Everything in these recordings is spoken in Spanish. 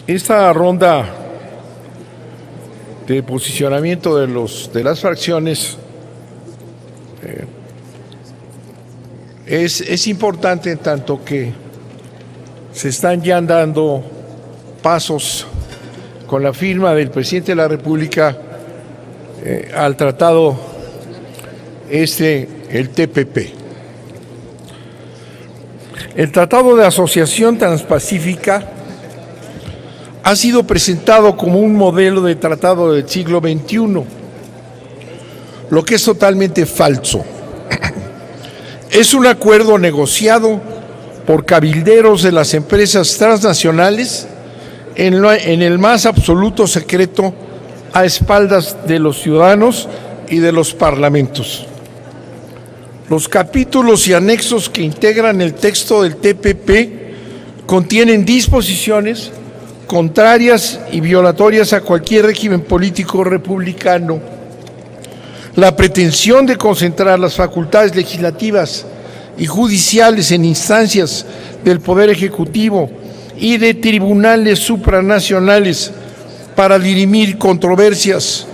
Esta ronda de posicionamiento de las fracciones es importante en tanto que se están ya dando pasos con la firma del presidente de la República al tratado el TPP. El Tratado de Asociación Transpacífica ha sido presentado como un modelo de tratado del siglo XXI, lo que es totalmente falso. Es un acuerdo negociado por cabilderos de las empresas transnacionales en el más absoluto secreto, a espaldas de los ciudadanos y de los parlamentos. Los capítulos y anexos que integran el texto del TPP contienen disposiciones contrarias y violatorias a cualquier régimen político republicano. La pretensión de concentrar las facultades legislativas y judiciales en instancias del Poder Ejecutivo y de tribunales supranacionales para dirimir controversias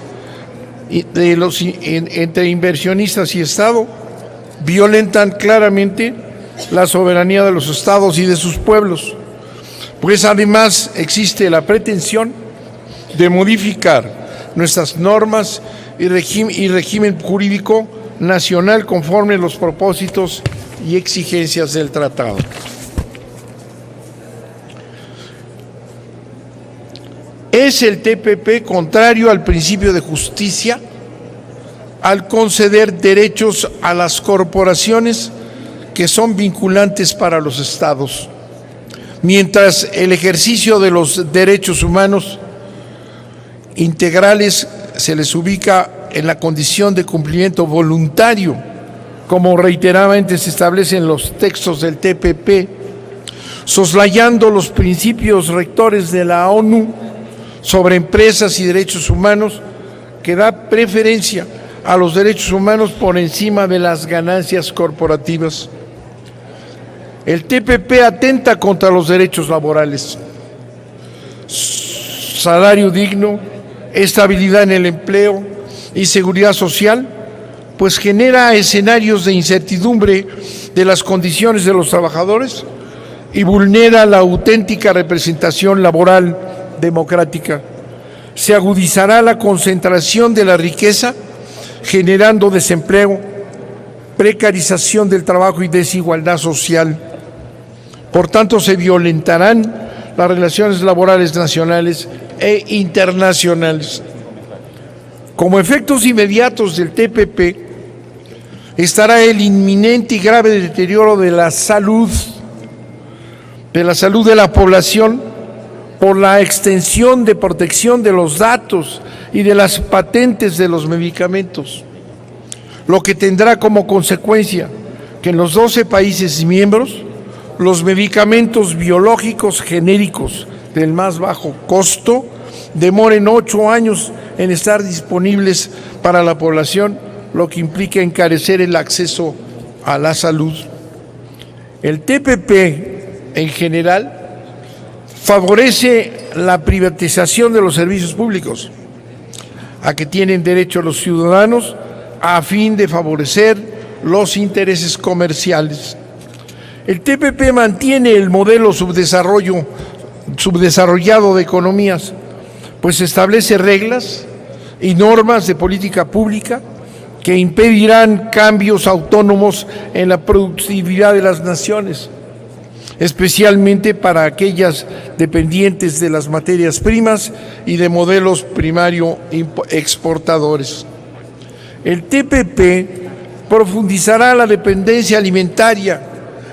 entre inversionistas y Estado violentan claramente la soberanía de los estados y de sus pueblos, pues además existe la pretensión de modificar nuestras normas y régimen jurídico nacional conforme a los propósitos y exigencias del tratado. Es el TPP contrario al principio de justicia al conceder derechos a las corporaciones que son vinculantes para los estados, mientras el ejercicio de los derechos humanos integrales se les ubica en la condición de cumplimiento voluntario, como reiteradamente se establece en los textos del TPP, soslayando los principios rectores de la ONU sobre empresas y derechos humanos, que da preferencia a los derechos humanos por encima de las ganancias corporativas. El TPP atenta contra los derechos laborales, salario digno, estabilidad en el empleo y seguridad social, pues genera escenarios de incertidumbre de las condiciones de los trabajadores y vulnera la auténtica representación laboral democrática. Se agudizará la concentración de la riqueza, generando desempleo, precarización del trabajo y desigualdad social. Por tanto, se violentarán las relaciones laborales nacionales e internacionales. Como efectos inmediatos del TPP, estará el inminente y grave deterioro de la salud de la población por la extensión de protección de los datos y de las patentes de los medicamentos, lo que tendrá como consecuencia que en los 12 países miembros los medicamentos biológicos genéricos del más bajo costo demoren 8 años en estar disponibles para la población, lo que implica encarecer el acceso a la salud. El TPP en general favorece la privatización de los servicios públicos a que tienen derecho los ciudadanos a fin de favorecer los intereses comerciales. El TPP mantiene el modelo subdesarrollado de economías, pues establece reglas y normas de política pública que impedirán cambios autónomos en la productividad de las naciones, especialmente para aquellas dependientes de las materias primas y de modelos primario exportadores. El TPP profundizará la dependencia alimentaria,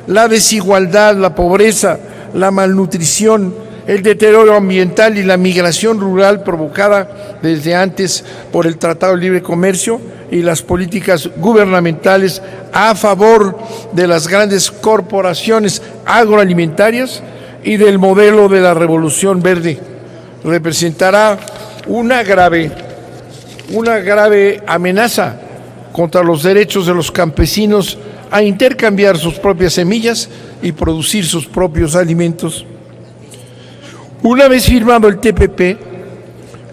la desigualdad, la pobreza, la malnutrición, el deterioro ambiental y la migración rural provocada desde antes por el Tratado de Libre Comercio y las políticas gubernamentales a favor de las grandes corporaciones agroalimentarias y del modelo de la Revolución Verde. Representará una grave amenaza contra los derechos de los campesinos a intercambiar sus propias semillas y producir sus propios alimentos. Una vez firmado el TPP,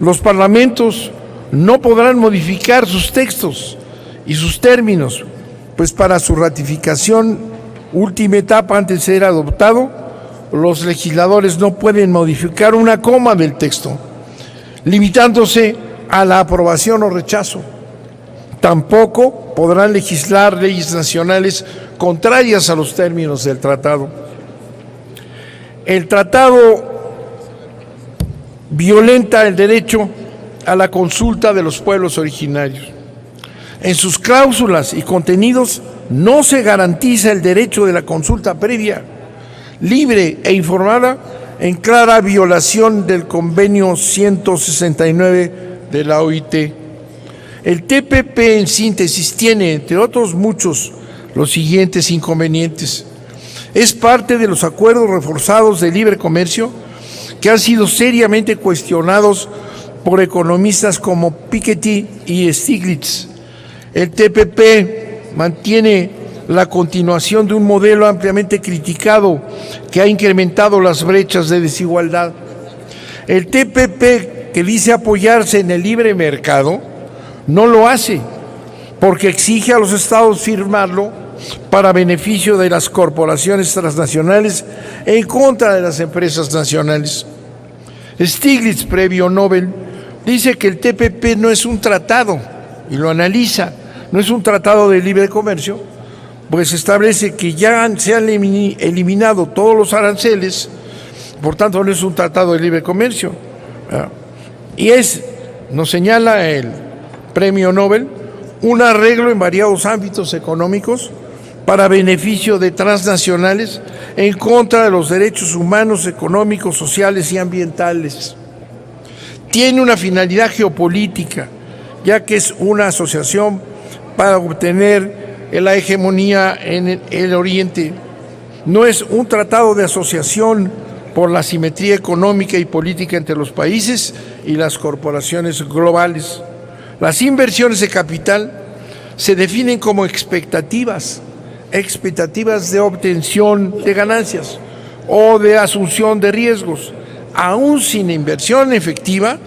los parlamentos no podrán modificar sus textos y sus términos, pues para su ratificación, última etapa antes de ser adoptado, los legisladores no pueden modificar una coma del texto, limitándose a la aprobación o rechazo. Tampoco podrán legislar leyes nacionales contrarias a los términos del tratado. El tratado violenta el derecho a la consulta de los pueblos originarios. En sus cláusulas y contenidos no se garantiza el derecho de la consulta previa, libre e informada, en clara violación del convenio 169 de la OIT. El TPP, en síntesis, tiene, entre otros muchos, los siguientes inconvenientes. Es parte de los acuerdos reforzados de libre comercio que han sido seriamente cuestionados por economistas como Piketty y Stiglitz. El TPP mantiene la continuación de un modelo ampliamente criticado que ha incrementado las brechas de desigualdad. El TPP, que dice apoyarse en el libre mercado, no lo hace porque exige a los estados firmarlo para beneficio de las corporaciones transnacionales en contra de las empresas nacionales. Stiglitz, premio Nobel, dice que el TPP no es un tratado, y lo analiza, no es un tratado de libre comercio, pues establece que ya se han eliminado todos los aranceles, por tanto no es un tratado de libre comercio. Y nos señala el premio Nobel, un arreglo en variados ámbitos económicos para beneficio de transnacionales en contra de los derechos humanos, económicos, sociales y ambientales. Tiene una finalidad geopolítica, ya que es una asociación para obtener la hegemonía en el Oriente. No es un tratado de asociación por la simetría económica y política entre los países y las corporaciones globales. Las inversiones de capital se definen como expectativas de obtención de ganancias o de asunción de riesgos. Aún sin inversión efectiva,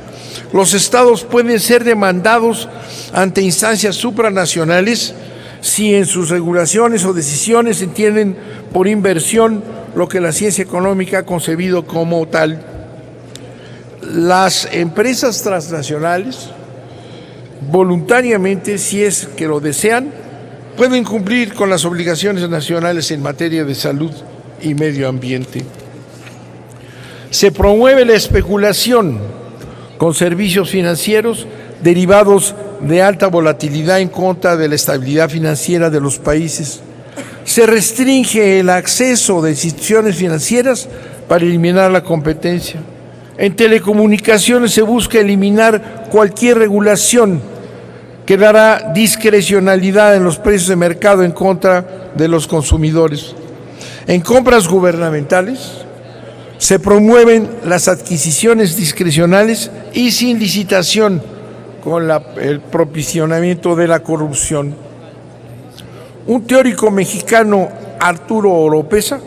los estados pueden ser demandados ante instancias supranacionales si en sus regulaciones o decisiones entienden por inversión lo que la ciencia económica ha concebido como tal. Las empresas transnacionales, voluntariamente, si es que lo desean, pueden cumplir con las obligaciones nacionales en materia de salud y medio ambiente. Se promueve la especulación con servicios financieros derivados de alta volatilidad en contra de la estabilidad financiera de los países. Se restringe el acceso de instituciones financieras para eliminar la competencia. En telecomunicaciones se busca eliminar cualquier regulación que dará discrecionalidad en los precios de mercado en contra de los consumidores. En compras gubernamentales se promueven las adquisiciones discrecionales y sin licitación, con el propiciamiento de la corrupción. Un teórico mexicano, Arturo Oropesa,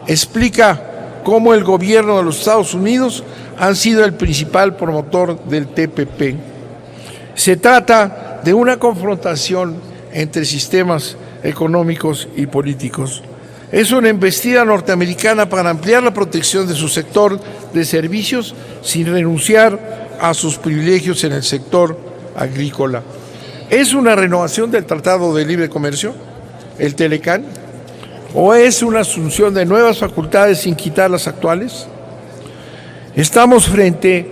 explica cómo el gobierno de los Estados Unidos ha sido el principal promotor del TPP. Se trata de una confrontación entre sistemas económicos y políticos. Es una embestida norteamericana para ampliar la protección de su sector de servicios sin renunciar a sus privilegios en el sector agrícola. ¿Es una renovación del Tratado de Libre Comercio, el Telecán, o es una asunción de nuevas facultades sin quitar las actuales? Estamos frente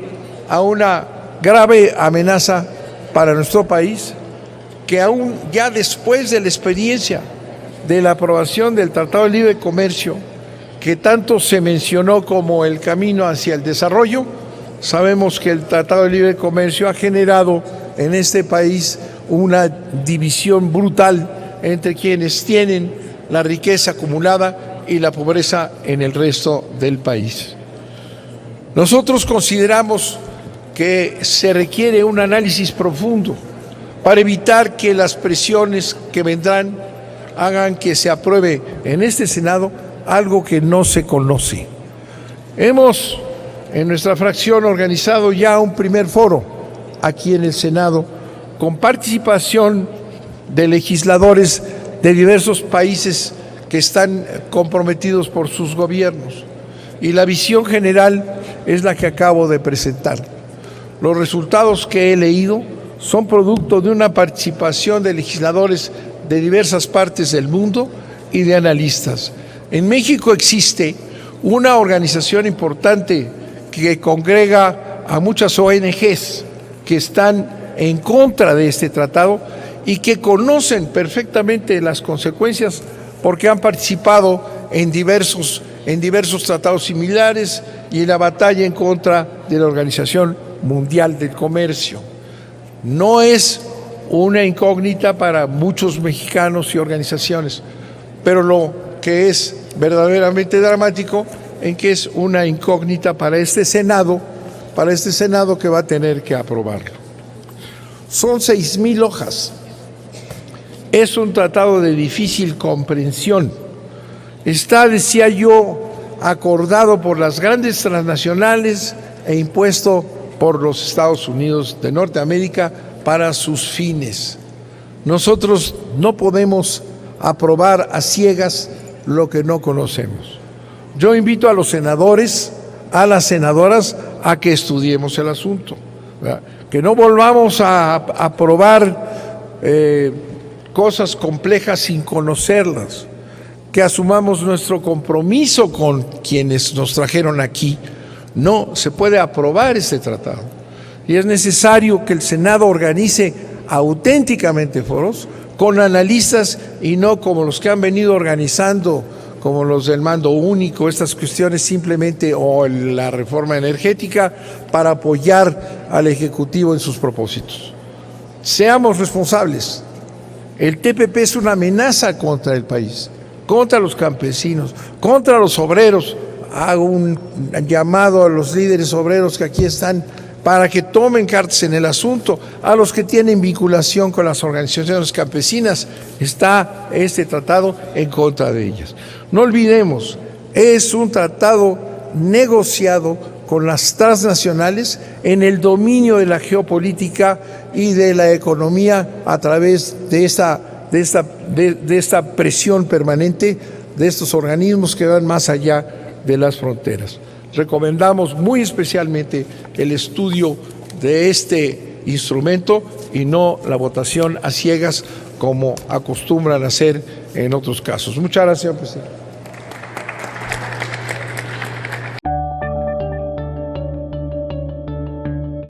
a una grave amenaza para nuestro país que aún ya después de la experiencia de la aprobación del Tratado de Libre Comercio, que tanto se mencionó como el camino hacia el desarrollo, sabemos que el Tratado de Libre Comercio ha generado en este país una división brutal entre quienes tienen la riqueza acumulada y la pobreza en el resto del país. Nosotros consideramos que se requiere un análisis profundo para evitar que las presiones que vendrán hagan que se apruebe en este Senado algo que no se conoce. Hemos en nuestra fracción organizado ya un primer foro aquí en el Senado con participación de legisladores de diversos países que están comprometidos por sus gobiernos. Y la visión general es la que acabo de presentar. Los resultados que he leído son producto de una participación de legisladores de diversas partes del mundo y de analistas. En México existe una organización importante que congrega a muchas ONGs que están en contra de este tratado y que conocen perfectamente las consecuencias porque han participado en diversos tratados similares y en la batalla en contra de la Organización Mundial del Comercio. No es una incógnita para muchos mexicanos y organizaciones, pero lo que es verdaderamente dramático es que es una incógnita para este Senado que va a tener que aprobarlo. Son 6,000 hojas. Es un tratado de difícil comprensión. Está, decía yo, acordado por las grandes transnacionales e impuesto por los Estados Unidos de Norteamérica para sus fines. Nosotros no podemos aprobar a ciegas lo que no conocemos. Yo invito a los senadores, a las senadoras, a que estudiemos el asunto, ¿verdad? Que no volvamos a aprobar cosas complejas sin conocerlas, que asumamos nuestro compromiso con quienes nos trajeron aquí. No se puede aprobar este tratado y es necesario que el Senado organice auténticamente foros con analistas y no como los que han venido organizando, como los del mando único, estas cuestiones simplemente, o la reforma energética, para apoyar al Ejecutivo en sus propósitos. Seamos responsables. El TPP es una amenaza contra el país, contra los campesinos, contra los obreros. Hago un llamado a los líderes obreros que aquí están para que tomen cartas en el asunto, a los que tienen vinculación con las organizaciones campesinas. Está este tratado en contra de ellas. No olvidemos, es un tratado negociado con las transnacionales en el dominio de la geopolítica y de la economía a través de esta presión permanente de estos organismos que van más allá de las fronteras. Recomendamos muy especialmente el estudio de este instrumento y no la votación a ciegas como acostumbran hacer en otros casos. Muchas gracias, señor presidente.